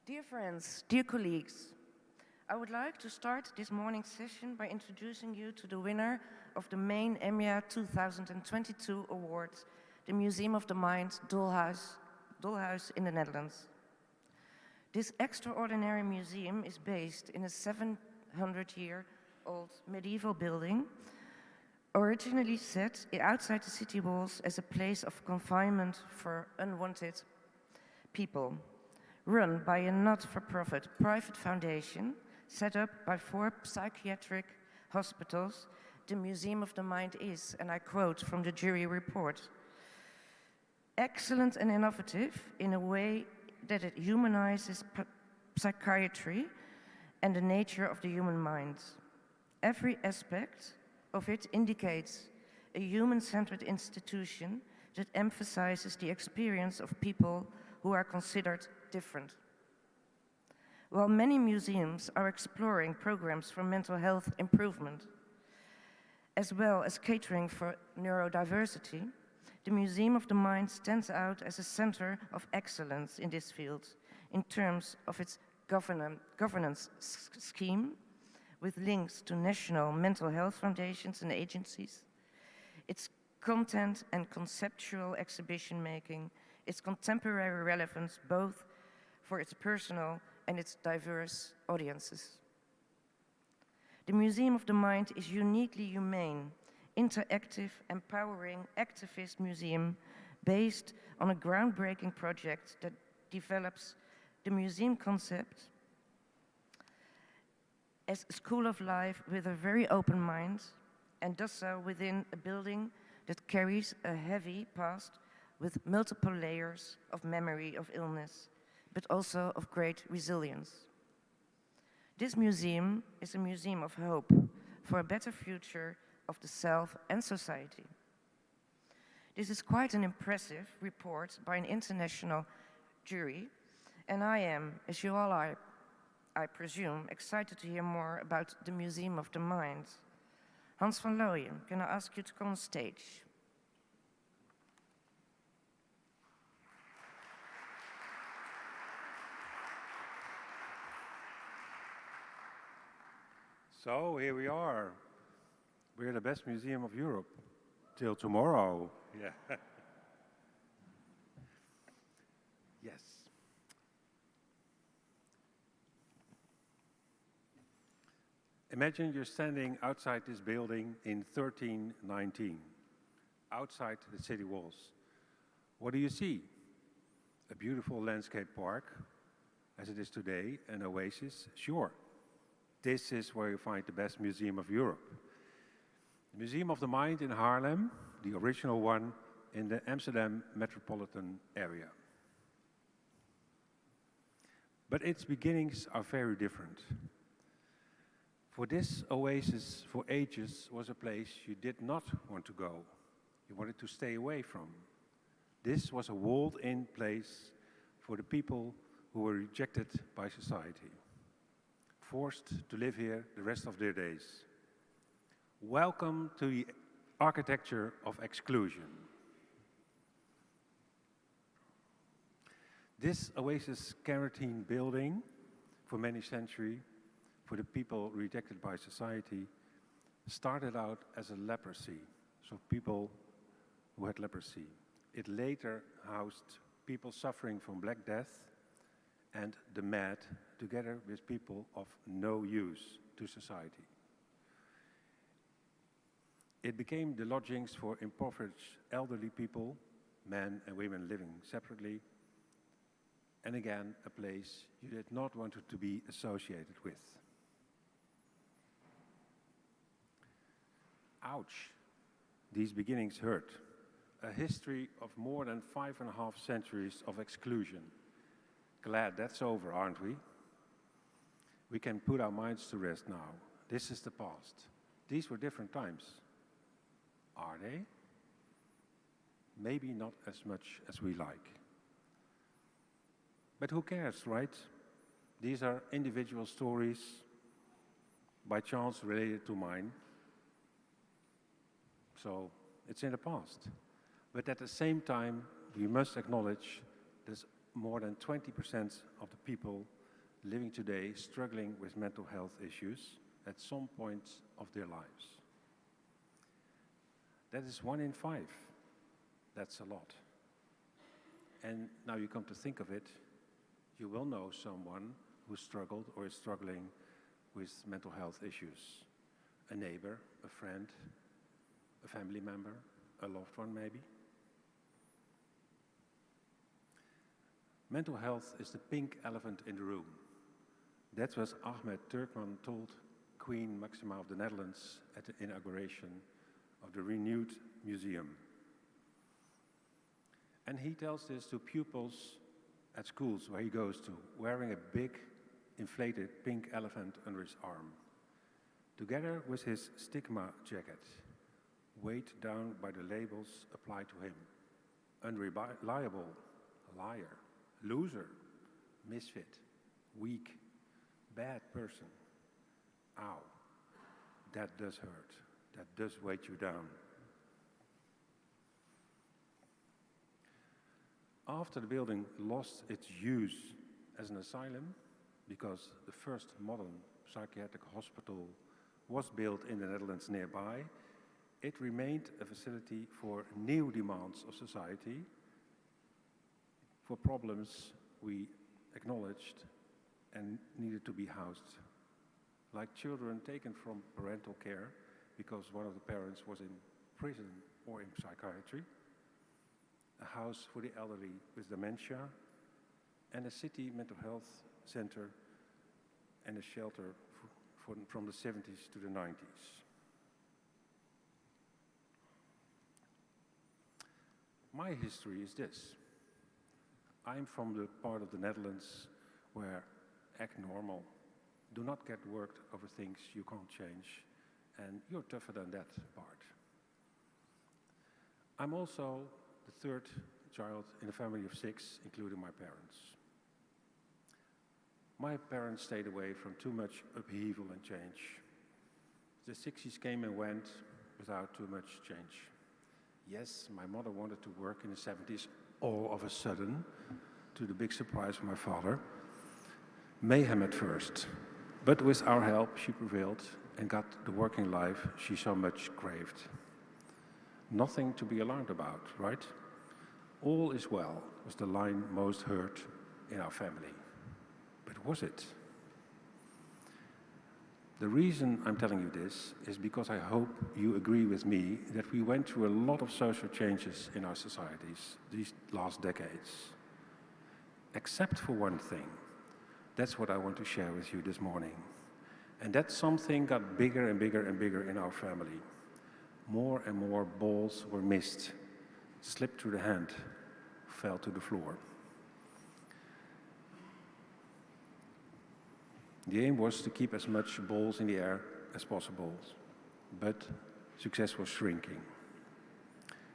Dear friends, dear colleagues, I would like to start this morning's session by introducing you to the winner of the main EMYA 2022 award, the Museum of the Mind, Dolhuys in the Netherlands. This extraordinary museum is based in a 700-year-old medieval building, originally set outside the city walls as a place of confinement for unwanted people, run by a not-for-profit private foundation set up by 4 psychiatric hospitals. The Museum of the Mind is, and I quote from the jury report, excellent and innovative in a way that it humanizes psychiatry and the nature of the human mind. Every aspect of it indicates a human-centered institution that emphasizes the experience of people who are considered different. While many museums are exploring programs for mental health improvement, as well as catering for neurodiversity, the Museum of the Mind stands out as a center of excellence in this field in terms of its governance scheme, with links to national mental health foundations and agencies, its content and conceptual exhibition making, its contemporary relevance both for its personal and its diverse audiences. The Museum of the Mind is uniquely humane, interactive, empowering activist museum based on a groundbreaking project that develops the museum concept as a school of life with a very open mind, and does so within a building that carries a heavy past with multiple layers of memory of illness, but also of great resilience. This museum is a museum of hope for a better future of the self and society. This is quite an impressive report by an international jury, and I am, as you all are, I presume, excited to hear more about the Museum of the Mind. Hans van Looyen, can I ask you to come on stage? So here we are. We're the best museum of Europe. Till tomorrow. Yeah. Yes. Imagine you're standing outside this building in 1319, outside the city walls. What do you see? A beautiful landscape park, as it is today, an oasis, sure. This is where you find the best museum of Europe. The Museum of the Mind in Haarlem, the original one in the Amsterdam metropolitan area. But its beginnings are very different. For this oasis for ages was a place you did not want to go. You wanted to stay away from. This was a walled-in place for the people who were rejected by society, forced to live here the rest of their days. Welcome to the architecture of exclusion. This oasis quarantine building, for many centuries, for the people rejected by society, started out as a leprosy, so people who had leprosy. It later housed people suffering from Black Death and the mad, together with people of no use to society. It became the lodgings for impoverished elderly people, men and women living separately, and again, a place you did not want to be associated with. Ouch, these beginnings hurt. A history of more than 5.5 centuries of exclusion. Glad that's over, aren't we? We can put our minds to rest now. This is the past. These were different times. Are they? Maybe not as much as we like. But who cares, right? These are individual stories, by chance related to mine. So it's in the past. But at the same time, we must acknowledge there's more than 20% of the people living today struggling with mental health issues at some point of their lives. That is 1 in 5. That's a lot. And now you come to think of it, you will know someone who struggled or is struggling with mental health issues. A neighbor, a friend, a family member, a loved one maybe. Mental health is the pink elephant in the room. That's what Ahmed Turkman told Queen Maxima of the Netherlands at the inauguration of the renewed museum. And he tells this to pupils at schools where he goes to, wearing a big inflated pink elephant under his arm, together with his stigma jacket, weighed down by the labels applied to him. Unreliable, liar, loser, misfit, weak, bad person. Ow, that does hurt. That does weight you down. After the building lost its use as an asylum, because the first modern psychiatric hospital was built in the Netherlands nearby, it remained a facility for new demands of society, for problems we acknowledged and needed to be housed, like children taken from parental care because one of the parents was in prison or in psychiatry, a house for the elderly with dementia, and a city mental health center and a shelter from the 70s to the 90s. My history is this. I'm from the part of the Netherlands where act normal. Do not get worked over things you can't change, and you're tougher than that part. I'm also the third child in a family of 6, including my parents. My parents stayed away from too much upheaval and change. The 60s came and went without too much change. Yes, my mother wanted to work in the 70s all of a sudden, to the big surprise of my father. Mayhem at first, but with our help she prevailed and got the working life she so much craved. Nothing to be alarmed about, right? All is well was the line most heard in our family. But was it? The reason I'm telling you this is because I hope you agree with me that we went through a lot of social changes in our societies these last decades. Except for one thing. That's what I want to share with you this morning. And that something got bigger and bigger and bigger in our family. More and more balls were missed, slipped through the hand, fell to the floor. The aim was to keep as much balls in the air as possible, but success was shrinking.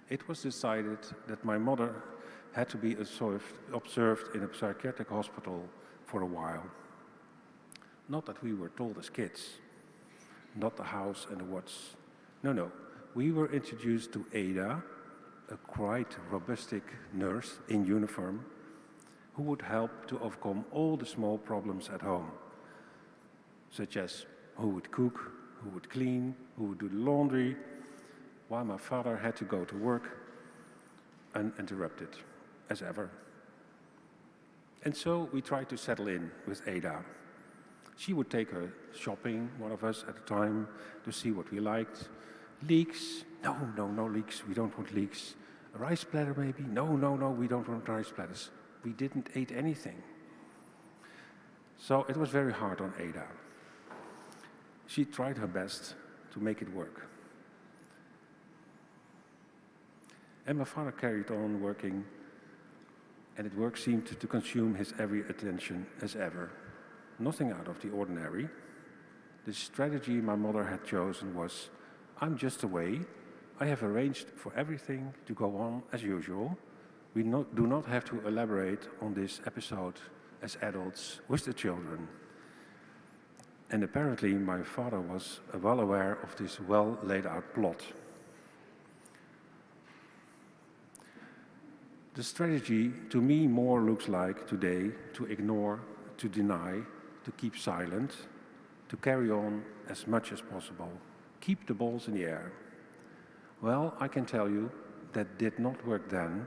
It was decided that my mother had to be observed in a psychiatric hospital for a while. Not that we were told as kids, not the hows and the whats. No. We were introduced to Ada, a quite robust nurse in uniform, who would help to overcome all the small problems at home, such as who would cook, who would clean, who would do the laundry, while my father had to go to work uninterrupted, as ever. And so we tried to settle in with Ada. She would take her shopping, one of us at a time, to see what we liked. Leeks? No leeks, we don't want leeks. A rice platter maybe? No, we don't want rice platters. We didn't eat anything. So it was very hard on Ada. She tried her best to make it work. And my father carried on working, and the work seemed to consume his every attention as ever. Nothing out of the ordinary. The strategy my mother had chosen was, I'm just away. I have arranged for everything to go on as usual. We do not have to elaborate on this episode as adults with the children. And apparently my father was well aware of this well laid out plot. The strategy to me more looks like today to ignore, to deny, to keep silent, to carry on as much as possible, keep the balls in the air. Well, I can tell you that did not work then,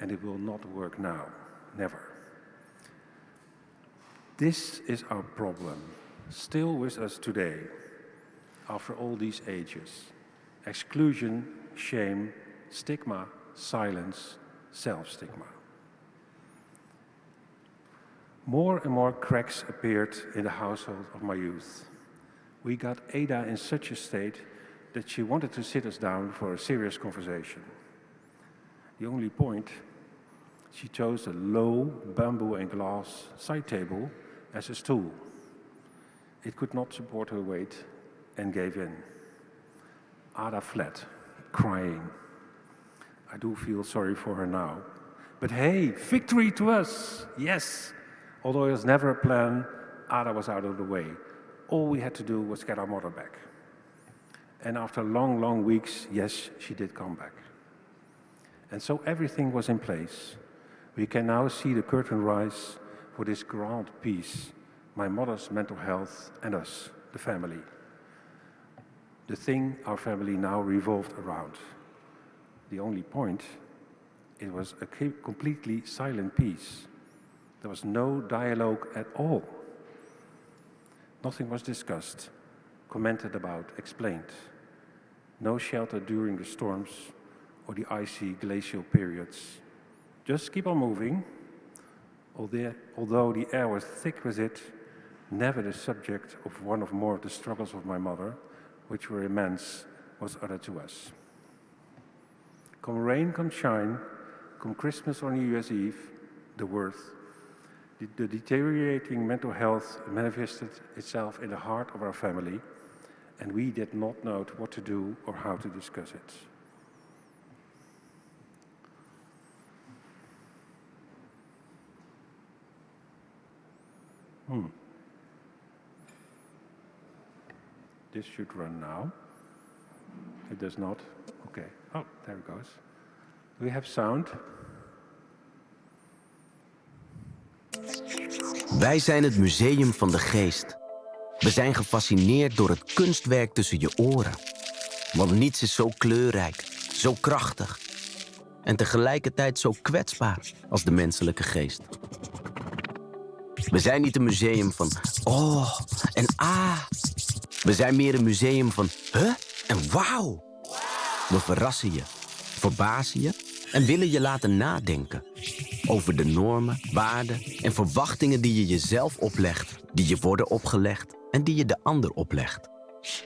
and it will not work now, never. This is our problem, still with us today, after all these ages. Exclusion, shame, stigma, silence, self-stigma. More and more cracks appeared in the household of my youth. We got Ada in such a state that she wanted to sit us down for a serious conversation. The only point, she chose a low bamboo and glass side table as a stool. It could not support her weight and gave in. Ada fled, crying. I do feel sorry for her now. But hey, victory to us! Yes! Although it was never a plan, Ada was out of the way. All we had to do was get our mother back. And after long, long weeks, yes, she did come back. And so everything was in place. We can now see the curtain rise for this grand peace, my mother's mental health and us, the family. The thing our family now revolved around. The only point, it was a completely silent peace. There was no dialogue at all. Nothing was discussed, commented about, explained. No shelter during the storms or the icy glacial periods. Just keep on moving. Although the air was thick with it, never the subject of one of more of the struggles of my mother, which were immense, was uttered to us. Come rain, come shine, come Christmas or New Year's Eve, the worth. The deteriorating mental health manifested itself in the heart of our family, and we did not know what to do or how to discuss it. This should run now. It does not. Okay. Oh, there it goes. Do we have sound? Wij zijn het Museum van de Geest. We zijn gefascineerd door het kunstwerk tussen je oren. Want niets is zo kleurrijk, zo krachtig en tegelijkertijd zo kwetsbaar als de menselijke geest. We zijn niet een museum van oh en ah. We zijn meer een museum van huh en wauw. We verrassen je, verbazen je en willen je laten nadenken. Over de normen, waarden en verwachtingen die je jezelf oplegt, die je worden opgelegd en die je de ander oplegt.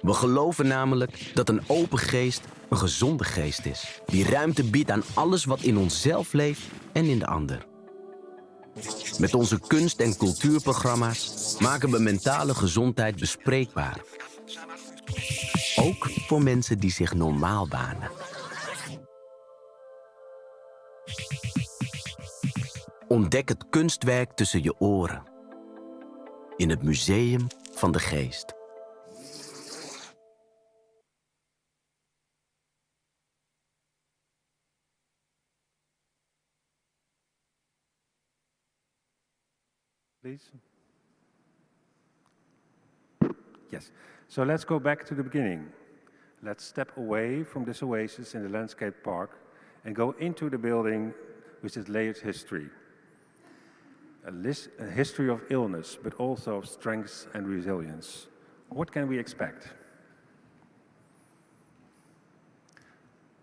We geloven namelijk dat een open geest een gezonde geest is, die ruimte biedt aan alles wat in onszelf leeft en in de ander. Met onze kunst- en cultuurprogramma's maken we mentale gezondheid bespreekbaar. Ook voor mensen die zich normaal banen. Ontdek het kunstwerk tussen je oren. In het Museum van de Geest. Please. Yes. So let's go back to the beginning. Let's step away from this oasis in the landscape park and go into the building with its layered history. A history of illness, but also of strength and resilience. What can we expect?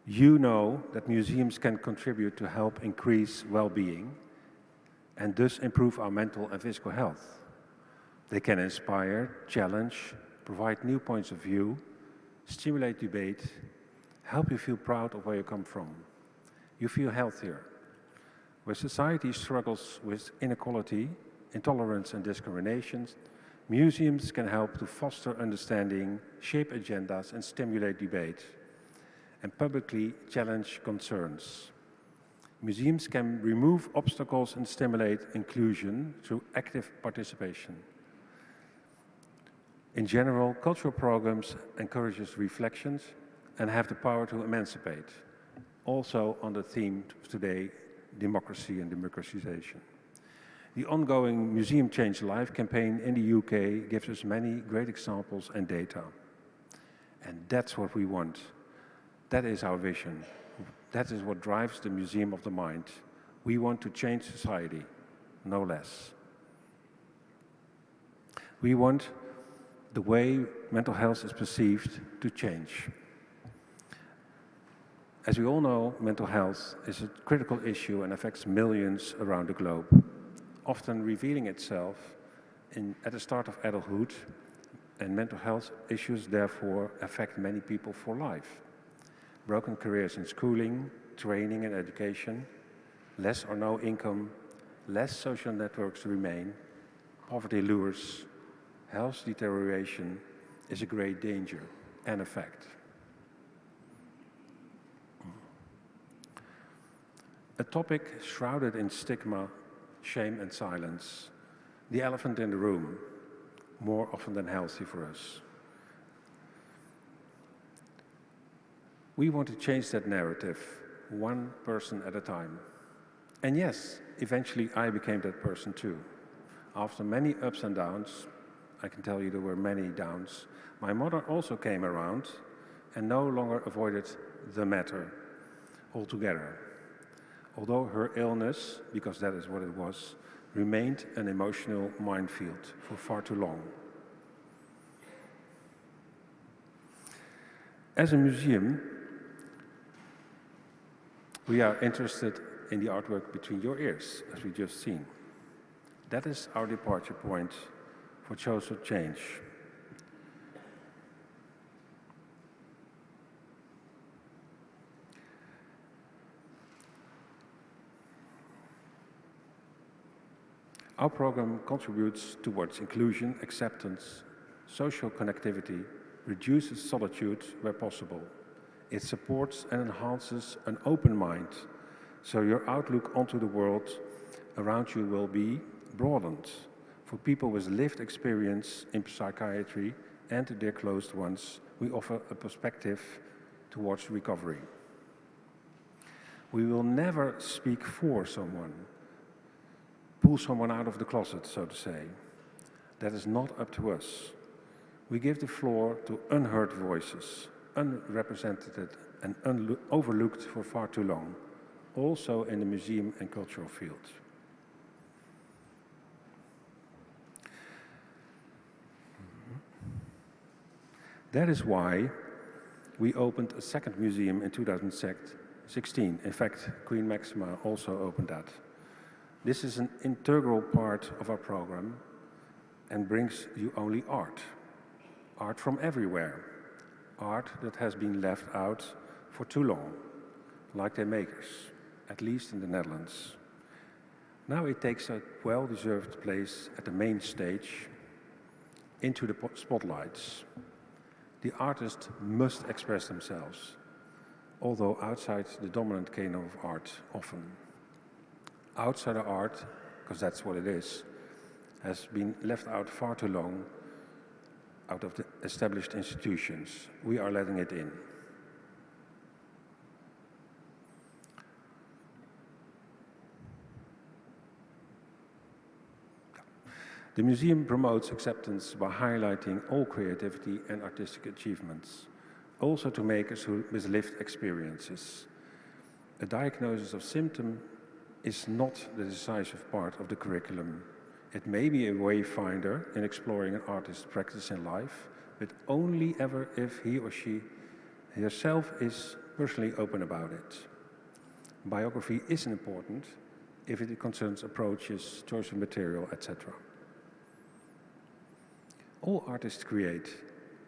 You know that museums can contribute to help increase well-being and thus improve our mental and physical health. They can inspire, challenge, provide new points of view, stimulate debate, help you feel proud of where you come from. You feel healthier. Where society struggles with inequality, intolerance and discrimination, museums can help to foster understanding, shape agendas and stimulate debate, and publicly challenge concerns. Museums can remove obstacles and stimulate inclusion through active participation. In general, cultural programs encourages reflections and have the power to emancipate. Also on the theme of today, democracy and democratization. The ongoing Museum Change Life campaign in the UK gives us many great examples and data. And that's what we want. That is our vision. That is what drives the Museum of the Mind. We want to change society, no less. We want the way mental health is perceived to change. As we all know, mental health is a critical issue and affects millions around the globe, often revealing itself at the start of adulthood, and mental health issues therefore affect many people for life. Broken careers in schooling, training and education, less or no income, less social networks remain, poverty lures, health deterioration is a great danger and a fact. A topic shrouded in stigma, shame and silence, the elephant in the room, more often than healthy for us. We want to change that narrative, one person at a time. And yes, eventually I became that person too. After many ups and downs, I can tell you there were many downs, my mother also came around and no longer avoided the matter altogether. Although her illness, because that is what it was, remained an emotional minefield for far too long. As a museum, we are interested in the artwork between your ears, as we just seen. That is our departure point for social change. Our program contributes towards inclusion, acceptance, social connectivity, reduces solitude where possible. It supports and enhances an open mind, so your outlook onto the world around you will be broadened. For people with lived experience in psychiatry and their closed ones, we offer a perspective towards recovery. We will never speak for someone, pull someone out of the closet, so to say. That is not up to us. We give the floor to unheard voices, unrepresented and overlooked for far too long, also in the museum and cultural field. That is why we opened a second museum in 2016. In fact, Queen Maxima also opened that. This is an integral part of our program and brings you only art. Art from everywhere. Art that has been left out for too long, like their makers, at least in the Netherlands. Now it takes a well-deserved place at the main stage, into the spotlights. The artists must express themselves, although outside the dominant canon of art often. Outsider art, because that's what it is, has been left out far too long out of the established institutions. We are letting it in. The museum promotes acceptance by highlighting all creativity and artistic achievements, also to makers with lived experiences. A diagnosis of symptom is not the decisive part of the curriculum. It may be a wayfinder in exploring an artist's practice in life, but only ever if he or she herself is personally open about it. Biography is important if it concerns approaches, choice of material, etc. All artists create,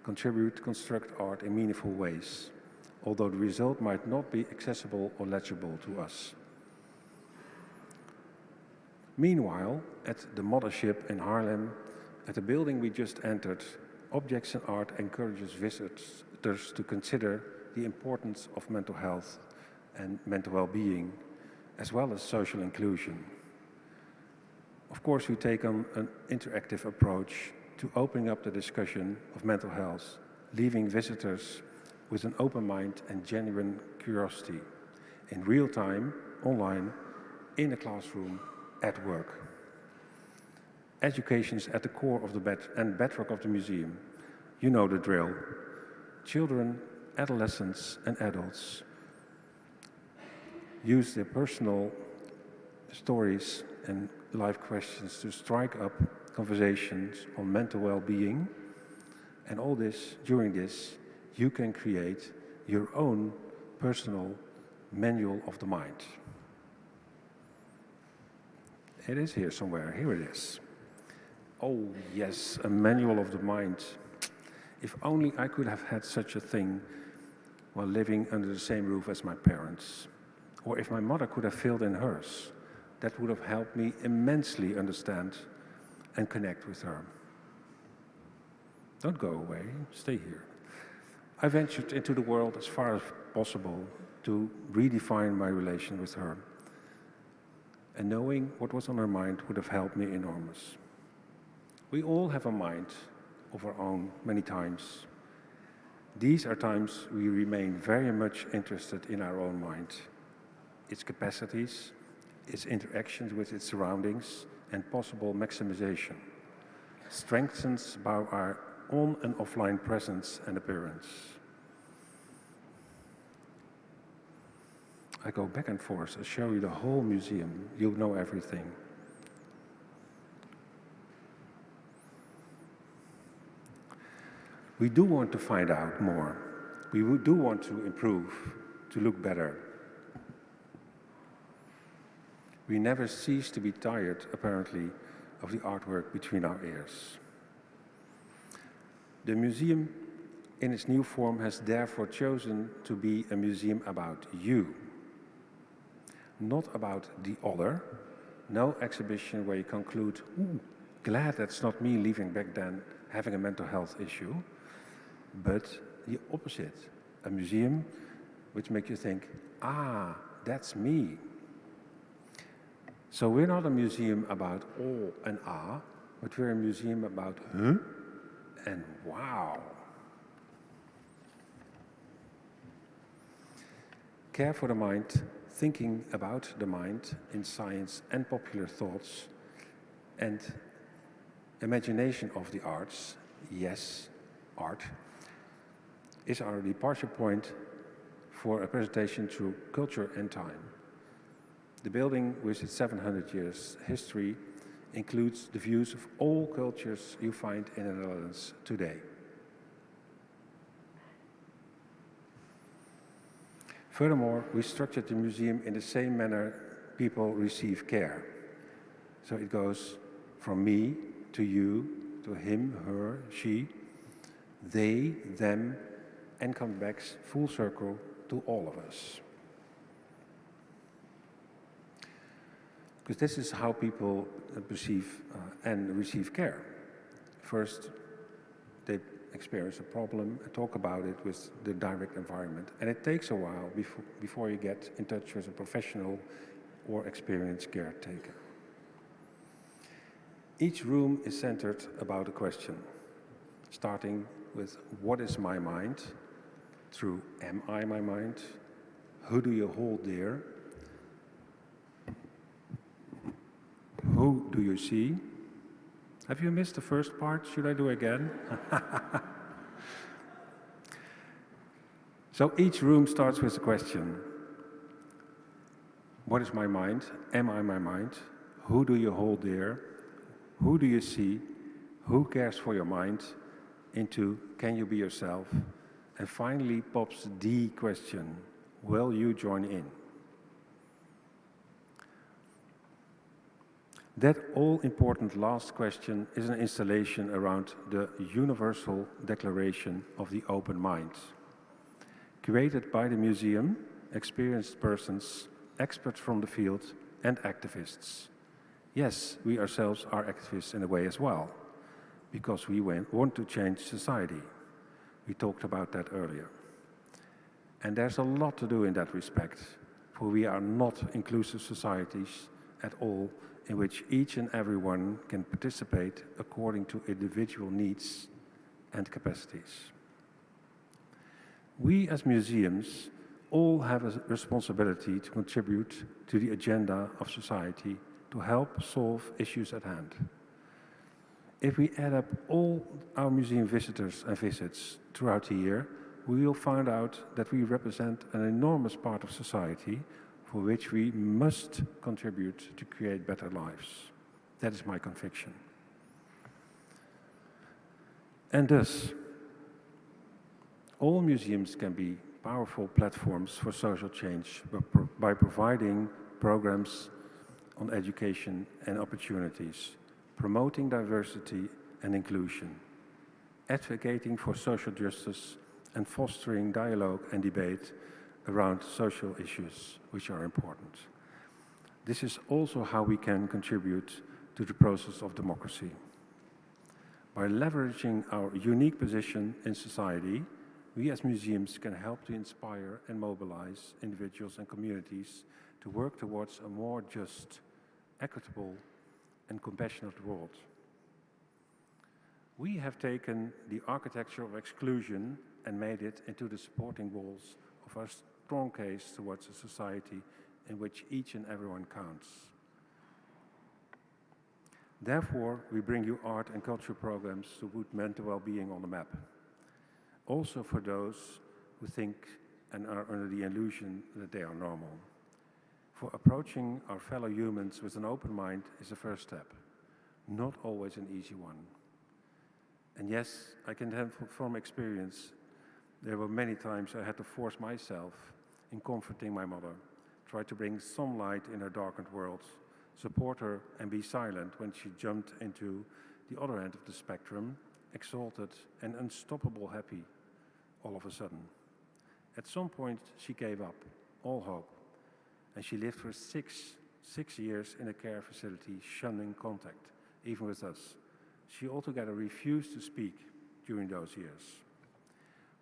contribute, construct art in meaningful ways, although the result might not be accessible or legible to us. Meanwhile, at the Mothership in Haarlem, at the building we just entered, Objects in Art encourages visitors to consider the importance of mental health and mental well-being, as well as social inclusion. Of course, we take on an interactive approach to opening up the discussion of mental health, leaving visitors with an open mind and genuine curiosity, in real time, online, in a classroom, at work. Education is at the core of the bedrock of the museum. You know the drill. Children, adolescents, and adults use their personal stories and life questions to strike up conversations on mental well-being. And all this, during this, you can create your own personal manual of the mind. It is here somewhere. Here it is. Oh, yes, a manual of the mind. If only I could have had such a thing while living under the same roof as my parents. Or if my mother could have filled in hers, that would have helped me immensely understand and connect with her. Don't go away, stay here. I ventured into the world as far as possible to redefine my relation with her. And knowing what was on her mind would have helped me enormous. We all have a mind of our own many times. These are times we remain very much interested in our own mind, its capacities, its interactions with its surroundings, and possible maximization, strengthened by our on and offline presence and appearance. I go back and forth and show you the whole museum. You'll know everything. We do want to find out more. We do want to improve, to look better. We never cease to be tired, apparently, of the artwork between our ears. The museum, in its new form, has therefore chosen to be a museum about you, not about the other. No exhibition where you conclude, ooh, glad that's not me leaving back then having a mental health issue, but the opposite, a museum which makes you think, ah, that's me. So we're not a museum about oh and ah, but we're a museum about huh and wow. Care for the mind, thinking about the mind in science and popular thoughts, and imagination of the arts, yes, art, is our departure point for a presentation through culture and time. The building, with its 700 years history, includes the views of all cultures you find in the Netherlands today. Furthermore, we structured the museum in the same manner people receive care. So it goes from me to you, to him, her, she, they, them, and comes back full circle to all of us. Because this is how people perceive and receive care. First, they experience a problem and talk about it with the direct environment. And it takes a while before you get in touch with a professional or experienced caretaker. Each room is centered about a question, starting with what is my mind, through am I my mind, who do you hold dear, who do you see? Have you missed the first part? Should I do it again? So each room starts with a question. What is my mind? Am I my mind? Who do you hold dear? Who do you see? Who cares for your mind? Into can you be yourself? And finally pops the question, will you join in? That all-important last question is an installation around the Universal Declaration of the Open Mind. Created by the museum, experienced persons, experts from the field, and activists. Yes, we ourselves are activists in a way as well, because we want to change society. We talked about that earlier. And there's a lot to do in that respect, for we are not inclusive societies at all, in which each and everyone can participate according to individual needs and capacities. We as museums all have a responsibility to contribute to the agenda of society to help solve issues at hand. If we add up all our museum visitors and visits throughout the year, we will find out that we represent an enormous part of society for which we must contribute to create better lives. That is my conviction. And thus, all museums can be powerful platforms for social change by providing programs on education and opportunities, promoting diversity and inclusion, advocating for social justice, and fostering dialogue and debate around social issues which are important. This is also how we can contribute to the process of democracy. By leveraging our unique position in society, we as museums can help to inspire and mobilize individuals and communities to work towards a more just, equitable, and compassionate world. We have taken the architecture of exclusion and made it into the supporting walls of our strong case towards a society in which each and everyone counts. Therefore, we bring you art and culture programs to put mental well-being on the map. Also for those who think and are under the illusion that they are normal. For approaching our fellow humans with an open mind is the first step, not always an easy one. And yes, I can tell from experience, there were many times I had to force myself in comforting my mother, try to bring some light in her darkened world, support her and be silent when she jumped into the other end of the spectrum, exalted and unstoppable happy all of a sudden. At some point, she gave up all hope, and she lived for six years in a care facility, shunning contact, even with us. She altogether refused to speak during those years.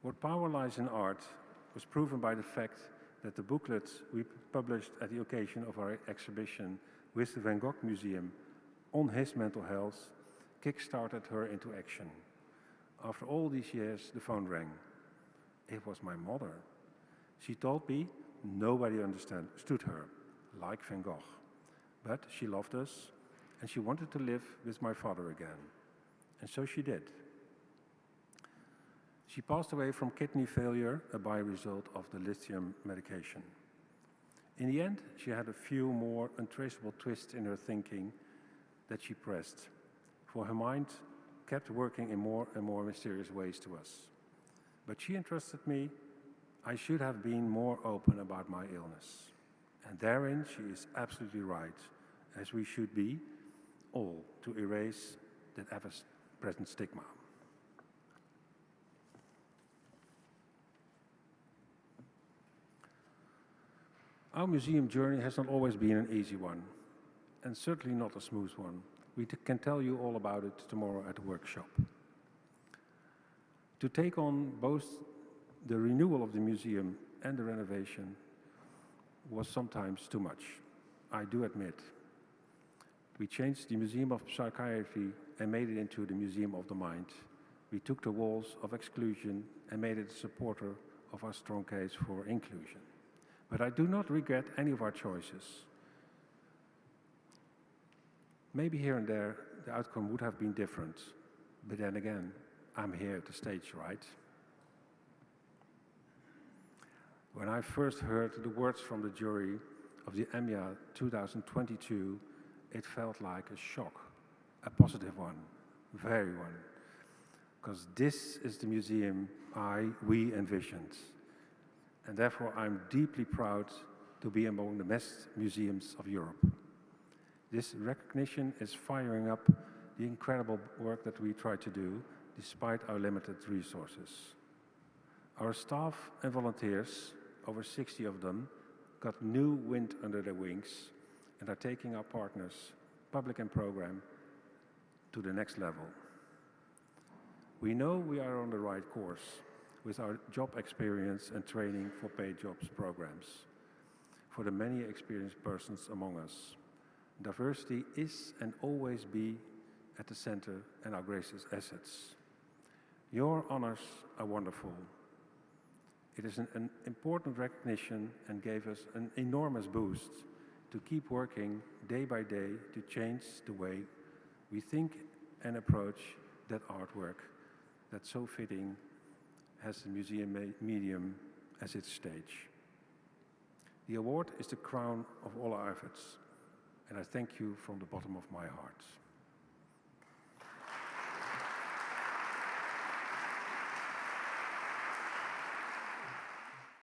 What power lies in art was proven by the fact that the booklet we published at the occasion of our exhibition with the Van Gogh Museum on his mental health kick-started her into action. After all these years, the phone rang. It was my mother. She told me nobody understood her, like Van Gogh. But she loved us, and she wanted to live with my father again. And so she did. She passed away from kidney failure, a byresult of the lithium medication. In the end, she had a few more untraceable twists in her thinking that she pressed, for her mind kept working in more and more mysterious ways to us. But she entrusted me I should have been more open about my illness. And therein she is absolutely right, as we should be, all, to erase that ever-present stigma. Our museum journey has not always been an easy one, and certainly not a smooth one. We can tell you all about it tomorrow at the workshop. To take on both the renewal of the museum and the renovation was sometimes too much, I do admit. We changed the Museum of Psychiatry and made it into the Museum of the Mind. We took the walls of exclusion and made it a supporter of our strong case for inclusion. But I do not regret any of our choices. Maybe here and there the outcome would have been different, but then again, I'm here at the stage, right? When I first heard the words from the jury of the EMYA 2022, it felt like a shock, a positive one, very one, because this is the museum we envisioned. And therefore, I'm deeply proud to be among the best museums of Europe. This recognition is firing up the incredible work that we try to do, despite our limited resources. Our staff and volunteers, over 60 of them, got new wind under their wings and are taking our partners, public and program, to the next level. We know we are on the right course with our job experience and training for paid jobs programs for the many experienced persons among us. Diversity is and always be at the center and our greatest assets. Your honors are wonderful. It is an important recognition and gave us an enormous boost to keep working day by day to change the way we think and approach that artwork that's so fitting has the museum medium as its stage. The award is the crown of all our efforts, and I thank you from the bottom of my heart.